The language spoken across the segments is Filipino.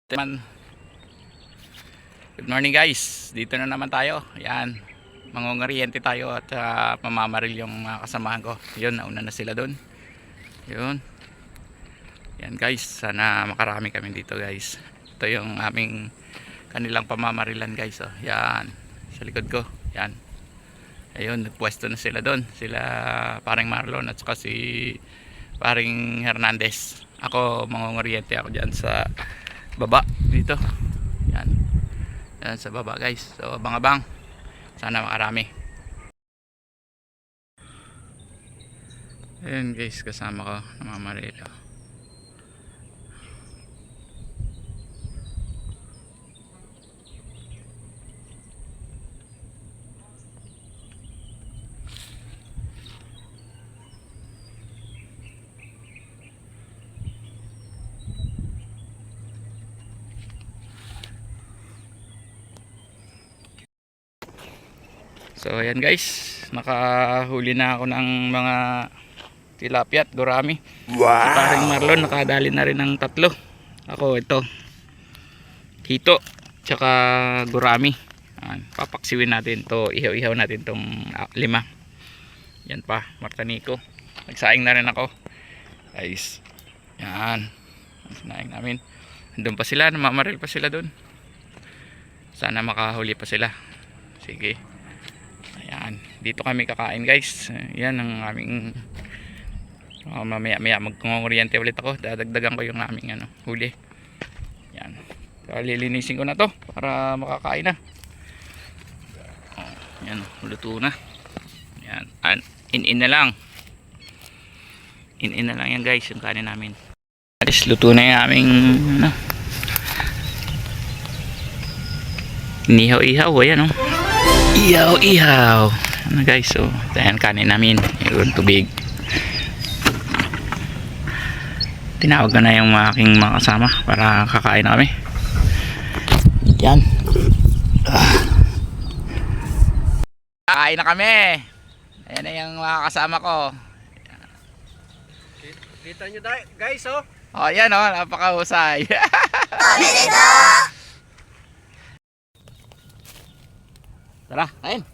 Man. Good morning guys, dito na naman tayo. Yan, mangungariente tayo at mamamaril yung mga kasamahan ko. Yun, nauna na sila doon. Yun. Yan guys, sana makarami kami dito guys. Ito yung aming kanilang pamamarilan guys. Oh. Yan, sa likod ko. Yan. Ayun, nagpwesto na sila doon. Sila paring Marlon at saka si paring Hernandez. Ako, mangungariente ako dyan sa baba dito. Yan. Yan sa baba guys. So abang-abang. Sana makarami. Ayun guys, kasama ko namamarilo. So ayan guys, nakahuli na ako ng mga tilapia at gurami. Wow. Si paring Marlon nakadali na rin ng 3. Ako ito, hito tsaka gurami. Ayan, papaksiwin natin to, ihaw-ihaw natin tong 5. Yan pa, martaniko. Nagsaing na rin ako guys. Yan, sinaing namin. Andun pa sila, namamaril pa sila dun. Sana makahuli pa sila. Sige. Ayan, dito kami kakain guys. Yan ang aming mamaya magkongoriente ulit ako. Dadagdagan ko yung aming huli. Yan. So, lilinisin ko na to para makakain na. Yan, luto na. Yan, in na lang. In na lang yan guys, yung kanin namin. Alis, luto na yung aming nihaw-ihaw. Ayan ihaw guys. So ayan, kanin namin. Yung tubig. Tinawag ko na yung aking mga kasama para kakain na kami. Yan. Kakain na kami. Ayan na yung mga kasama ko. Kita nyo guys, oh. Oh, yan oh, napakahusay. Tara, kain.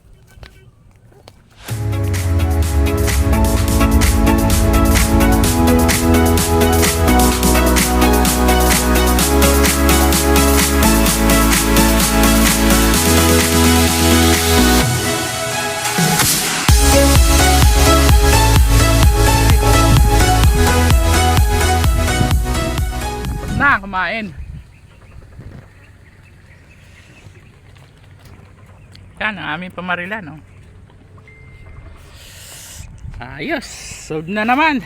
Na, kumain. Yan ang aming pamarilan, no? Ayos, solved na naman.